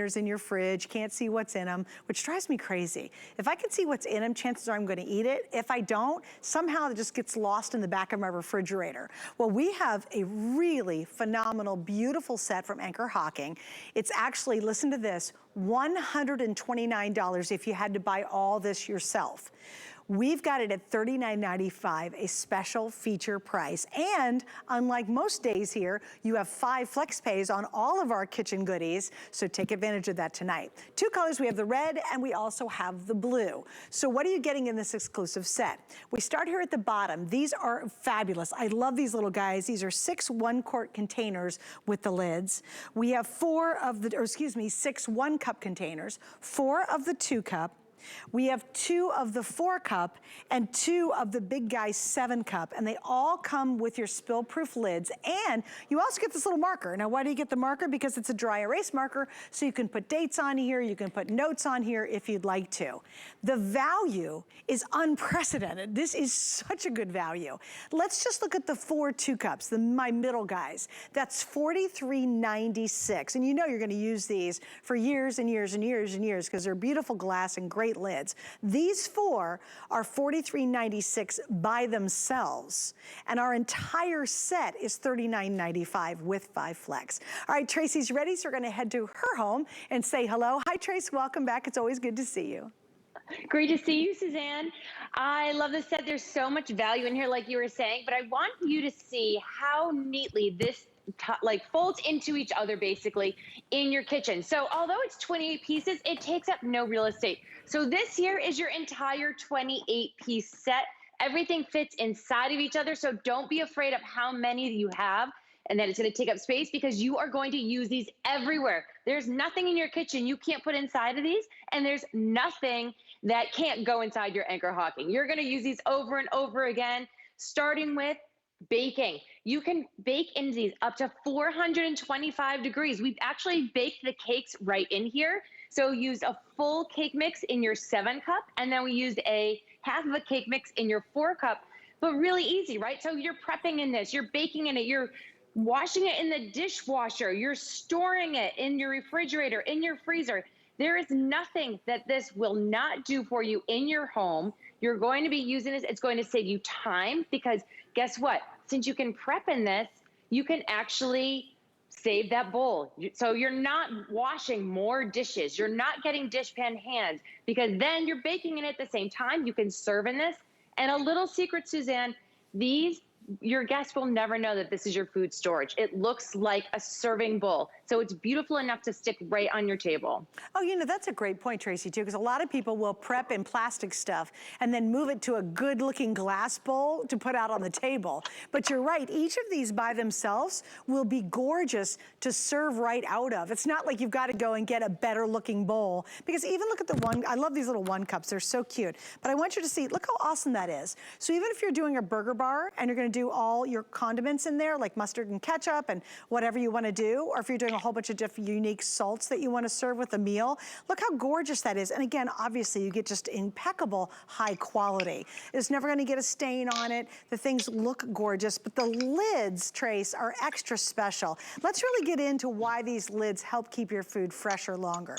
in your fridge, can't see what's in them, which drives me crazy. If I can see what's in them, chances are I'm gonna eat it. If I don't, somehow it just gets lost in the back of my refrigerator. Well, we have a really phenomenal, beautiful set from Anchor Hocking. It's actually, listen to this, $129 if you had to buy all this yourself. We've got it at $39.95, a special feature price. And unlike most days here, you have 5 flex pays on all of our kitchen goodies, so take advantage of that tonight. 2 colors, we have the red and we also have the blue. So what are you getting in this exclusive set? We start here at the bottom. These are fabulous. I love these little guys. These are 6 1-quart containers with the lids. We have 6 1-cup containers, 4 of the 2-cup, we have 2 of the 4-cup and 2 of the big guy 7-cup, and they all come with your spill-proof lids. And you also get this little marker. Now, why do you get the marker? Because it's a dry erase marker, so you can put dates on here, you can put notes on here if you'd like to. The value is unprecedented. This is such a good value. Let's just look at the 4 2-cups, my middle guys. That's $43.96, and you know you're gonna use these for years and years and years and years because they're beautiful glass and great lids. These 4 are $43.96 by themselves, and our entire set is $39.95 with 5 flex. All right, Tracy's ready, so we're gonna head to her home and say hello. Hi, Trace, welcome back. It's always good to see you. Great to see you, Suzanne. I love this set. There's so much value in here, like you were saying, but I want you to see how neatly this folds into each other basically in your kitchen. So although it's 28 pieces, it takes up no real estate. So this here is your entire 28-piece set. Everything fits inside of each other, so don't be afraid of how many you have and that it's going to take up space, because you are going to use these everywhere. There's nothing in your kitchen you can't put inside of these, and there's nothing that can't go inside your Anchor Hocking. You're going to use these over and over again, starting with baking. You can bake in these up to 425 degrees. We've actually baked the cakes right in here. So use a full cake mix in your 7-cup, and then we used a half of a cake mix in your 4-cup, but really easy, right? So you're prepping in this, you're baking in it, you're washing it in the dishwasher, you're storing it in your refrigerator, in your freezer. There is nothing that this will not do for you in your home. You're going to be using this. It's going to save you time, because guess what? Since you can prep in this, you can actually save that bowl. So you're not washing more dishes. You're not getting dishpan hands, because then you're baking in it at the same time. You can serve in this. And a little secret, Suzanne, your guests will never know that this is your food storage. It looks like a serving bowl. So it's beautiful enough to stick right on your table. Oh, you know, that's a great point, Tracy, too, because a lot of people will prep in plastic stuff and then move it to a good-looking glass bowl to put out on the table. But you're right, each of these by themselves will be gorgeous to serve right out of. It's not like you've got to go and get a better-looking bowl, because even look at the one, I love these little 1-cups, they're so cute. But I want you to see, look how awesome that is. So even if you're doing a burger bar and you're going to do all your condiments in there, like mustard and ketchup and whatever you want to do, or if you're doing a whole bunch of different unique salts that you want to serve with a meal, look how gorgeous that is. And again, obviously you get just impeccable high quality. It's never going to get a stain on it. The things look gorgeous, but the lids, Trace, are extra special. Let's really get into why these lids help keep your food fresher longer.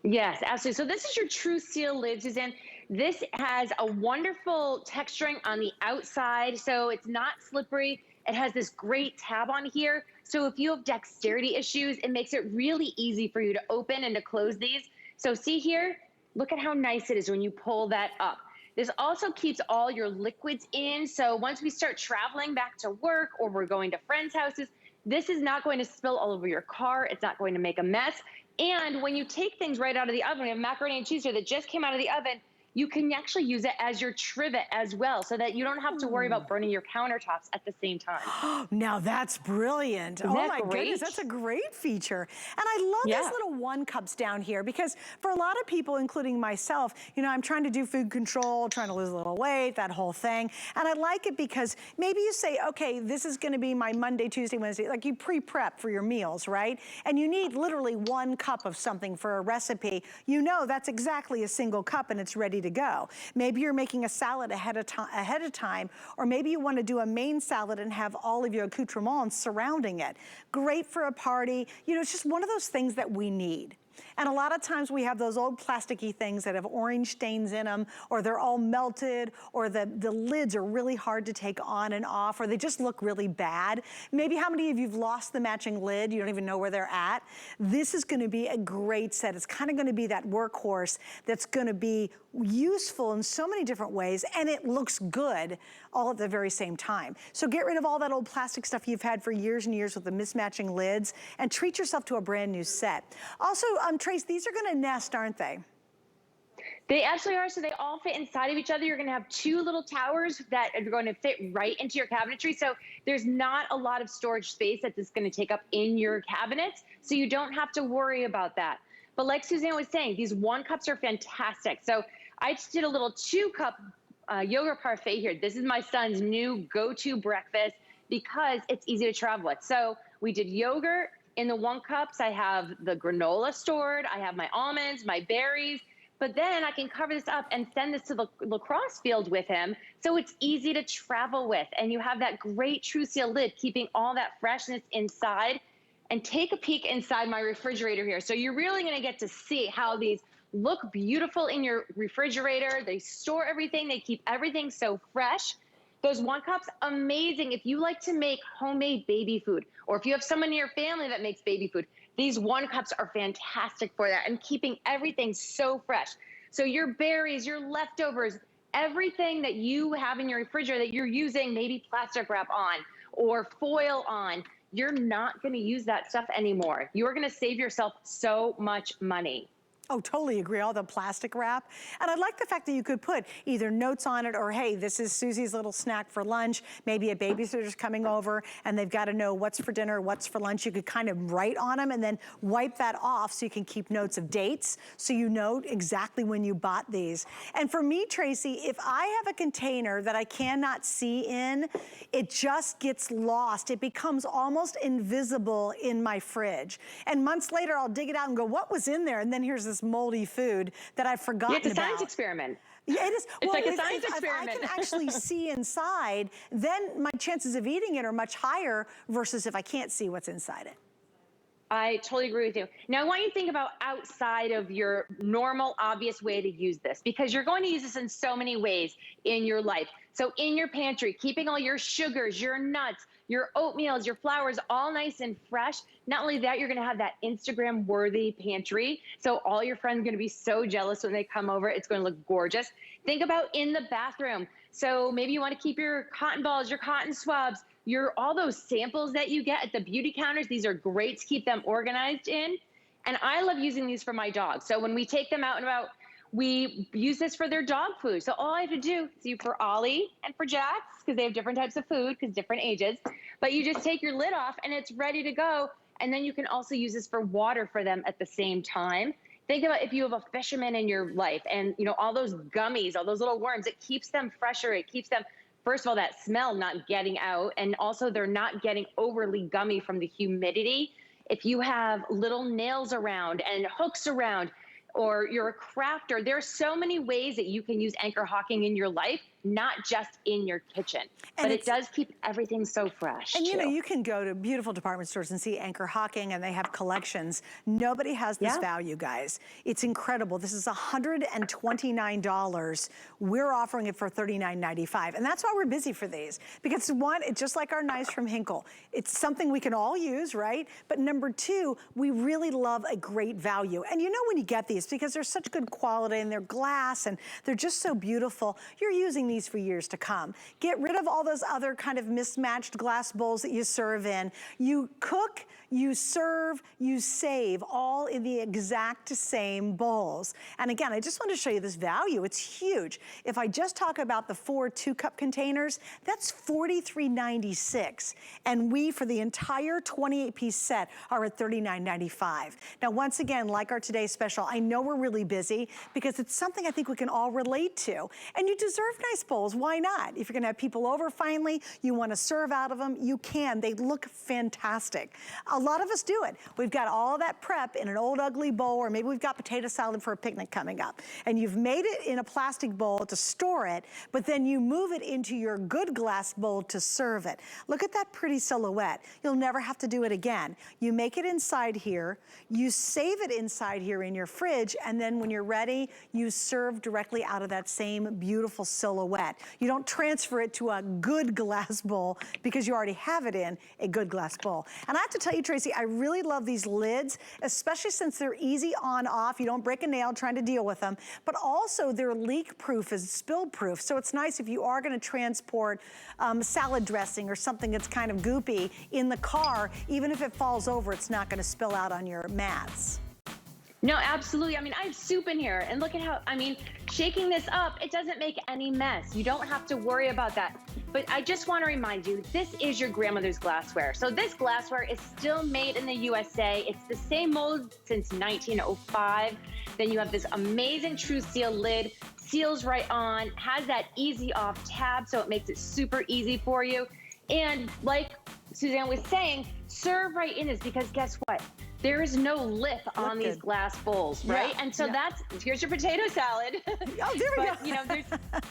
Yes, absolutely. So this is your TrueSeal lid, Suzanne. This has a wonderful texturing on the outside, so it's not slippery. It has this great tab on here. So if you have dexterity issues, it makes it really easy for you to open and to close these. So see here, look at how nice it is when you pull that up. This also keeps all your liquids in. So once we start traveling back to work or we're going to friends' houses, this is not going to spill all over your car. It's not going to make a mess. And when you take things right out of the oven, we have macaroni and cheese here that just came out of the oven, you can actually use it as your trivet as well, so that you don't have to worry about burning your countertops at the same time. Now that's brilliant. Isn't oh that my great? Goodness, that's a great feature. And I love these little 1-cups down here, because for a lot of people, including myself, you know, I'm trying to do food control, trying to lose a little weight, that whole thing. And I like it because maybe you say, okay, this is gonna be my Monday, Tuesday, Wednesday, like you pre-prep for your meals, right? And you need literally 1 cup of something for a recipe. You know that's exactly a single cup and it's ready to to go. Maybe you're making a salad ahead of time, or maybe you want to do a main salad and have all of your accoutrements surrounding it. Great for a party. You know, it's just one of those things that we need. And a lot of times we have those old plasticky things that have orange stains in them, or they're all melted, or the lids are really hard to take on and off, or they just look really bad. Maybe how many of you have lost the matching lid? You don't even know where they're at. This is gonna be a great set. It's kind of gonna be that workhorse that's gonna be useful in so many different ways, and it looks good all at the very same time. So get rid of all that old plastic stuff you've had for years and years with the mismatching lids, and treat yourself to a brand new set. Also, Trace, these are gonna nest, aren't they? They absolutely are. So they all fit inside of each other. You're going to have two little towers that are going to fit right into your cabinetry. So there's not a lot of storage space that this is going to take up in your cabinets. So you don't have to worry about that. But like Suzanne was saying, these 1 cups are fantastic. So I just did a little 2-cup yogurt parfait here. This is my son's new go-to breakfast because it's easy to travel with. So we did yogurt in the 1 cups. I have the granola stored. I have my almonds, my berries. But then I can cover this up and send this to the lacrosse field with him. So it's easy to travel with. And you have that great TrueSeal lid, keeping all that freshness inside. And take a peek inside my refrigerator here. So you're really gonna get to see how these look beautiful in your refrigerator. They store everything, they keep everything so fresh. Those 1 cups, amazing. If you like to make homemade baby food, or if you have someone in your family that makes baby food, these 1 cups are fantastic for that and keeping everything so fresh. So your berries, your leftovers, everything that you have in your refrigerator that you're using maybe plastic wrap on or foil on, you're not gonna use that stuff anymore. You're gonna save yourself so much money. Oh, totally agree, all the plastic wrap. And I like the fact that you could put either notes on it or, hey, this is Susie's little snack for lunch. Maybe a babysitter's coming over and they've got to know what's for dinner, what's for lunch. You could kind of write on them and then wipe that off so you can keep notes of dates so you know exactly when you bought these. And for me, Tracy, if I have a container that I cannot see in, it just gets lost. It becomes almost invisible in my fridge. And months later, I'll dig it out and go, what was in there? And then here's this moldy food that I've forgotten about. It's a science experiment. Yeah, it is. It's well, like a science experiment. If I can actually see inside, then my chances of eating it are much higher versus if I can't see what's inside it. I totally agree with you. Now, I want you to think about outside of your normal, obvious way to use this, because you're going to use this in so many ways in your life. So in your pantry, keeping all your sugars, your nuts, your oatmeals, your flours, all nice and fresh. Not only that, you're gonna have that Instagram-worthy pantry. So all your friends are gonna be so jealous when they come over. It's gonna look gorgeous. Think about in the bathroom. So maybe you wanna keep your cotton balls, your cotton swabs, all those samples that you get at the beauty counters. These are great to keep them organized in. And I love using these for my dogs. So when we take them out and about, we use this for their dog food. So all I have to do is for Ollie and for Jax, because they have different types of food, because different ages, but you just take your lid off and it's ready to go. And then you can also use this for water for them at the same time. Think about if you have a fisherman in your life and all those gummies, all those little worms, it keeps them fresher. It keeps them, first of all, that smell not getting out. And also they're not getting overly gummy from the humidity. If you have little nails around and hooks around, or you're a crafter, there are so many ways that you can use Anchor Hocking in your life, not just in your kitchen. But it does keep everything so fresh. And you can go to beautiful department stores and see Anchor Hocking, and they have collections. Nobody has this value, guys. It's incredible. This is $129. We're offering it for $39.95. And that's why we're busy for these. Because one, it's just like our knives from Hinkle. It's something we can all use, right? But number two, we really love a great value. And when you get these, because they're such good quality and they're glass and they're just so beautiful, you're using these for years to come. Get rid of all those other kind of mismatched glass bowls that you serve in. You cook, you serve, you save, all in the exact same bowls. And again, I just want to show you this value. It's huge. If I just talk about the 4 2-cup containers, that's $43.96. And we, for the entire 28-piece set, are at $39.95. Now, once again, like our today's special, I know we're really busy because it's something I think we can all relate to. And you deserve rice bowls, why not? If you're gonna have people over finally, you wanna serve out of them, you can. They look fantastic. A lot of us do it. We've got all that prep in an old ugly bowl, or maybe we've got potato salad for a picnic coming up, and you've made it in a plastic bowl to store it, but then you move it into your good glass bowl to serve it. Look at that pretty silhouette. You'll never have to do it again. You make it inside here, you save it inside here in your fridge, and then when you're ready, you serve directly out of that same beautiful silhouette. You don't transfer it to a good glass bowl because you already have it in a good glass bowl. And I have to tell you, Tracy, I really love these lids, especially since they're easy on off. You don't break a nail trying to deal with them, but also they're leak proof and spill proof. So it's nice if you are gonna transport salad dressing or something that's kind of goopy in the car, even if it falls over, it's not gonna spill out on your mats. No, absolutely. I mean, I have soup in here, and look at how, I mean, shaking this up, it doesn't make any mess. You don't have to worry about that. But I just want to remind you, this is your grandmother's glassware. So this glassware is still made in the USA. It's the same mold since 1905. Then you have this amazing TrueSeal lid, seals right on, has that easy off tab, so it makes it super easy for you. And like Suzanne was saying, serve right in this, because guess what? There is no lip on these glass bowls, right? Yeah, and so here's your potato salad. Oh, there we go. You know, there's,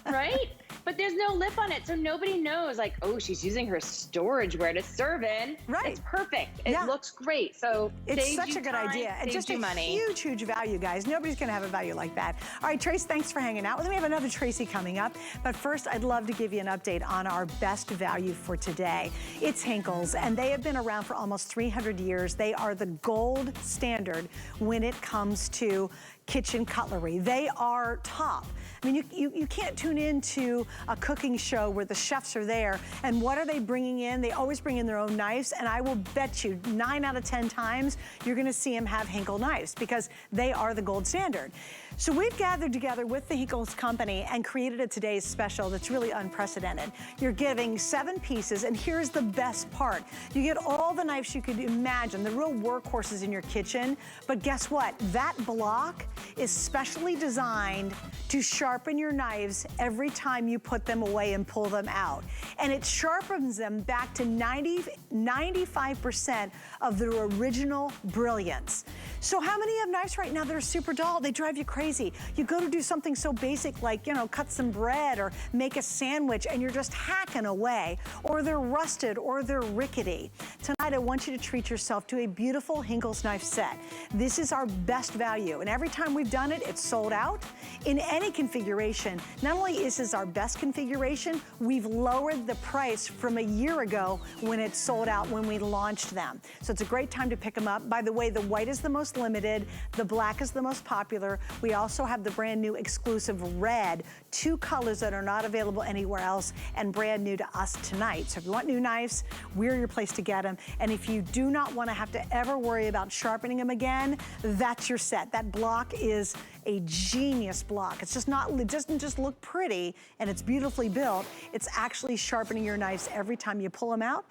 right? But there's no lip on it, so nobody knows, like, oh, she's using her storageware to serve in. Right. It's perfect. It looks great. So it's such a good idea. And just a huge, huge value, guys. Nobody's gonna have a value like that. All right, Trace, thanks for hanging out with me. We have another Tracy coming up. But first, I'd love to give you an update on our best value for today. It's Henckels, and they have been around for almost 300 years. They are the gold standard when it comes to kitchen cutlery. They are top. I mean, you can't tune into a cooking show where the chefs are there, and what are they bringing in? They always bring in their own knives, and I will bet you 9 out of 10 times you're gonna see them have Henkel knives because they are the gold standard. So we've gathered together with the Henckels company and created a today's special that's really unprecedented. You're getting 7 pieces, and here's the best part. You get all the knives you could imagine, the real workhorses in your kitchen, but guess what? That block is specially designed to sharpen your knives every time you put them away and pull them out. And it sharpens them back to 95% of their original brilliance. So how many have knives right now that are super dull? They drive you crazy. You go to do something so basic like, you know, cut some bread or make a sandwich, and you're just hacking away, or they're rusted, or they're rickety. Tonight, I want you to treat yourself to a beautiful Henckels knife set. This is our best value, and every time we've done it, it's sold out in any configuration. Not only is this our best configuration, we've lowered the price from a year ago when it sold out when we launched them. So it's a great time to pick them up. By the way, the white is the most limited, the black is the most popular. We also have the brand new exclusive red, 2 colors that are not available anywhere else and brand new to us tonight. So if you want new knives, we're your place to get them. And if you do not want to have to ever worry about sharpening them again, that's your set. That block is a genius block. It's just not, it doesn't just look pretty and it's beautifully built. It's actually sharpening your knives every time you pull them out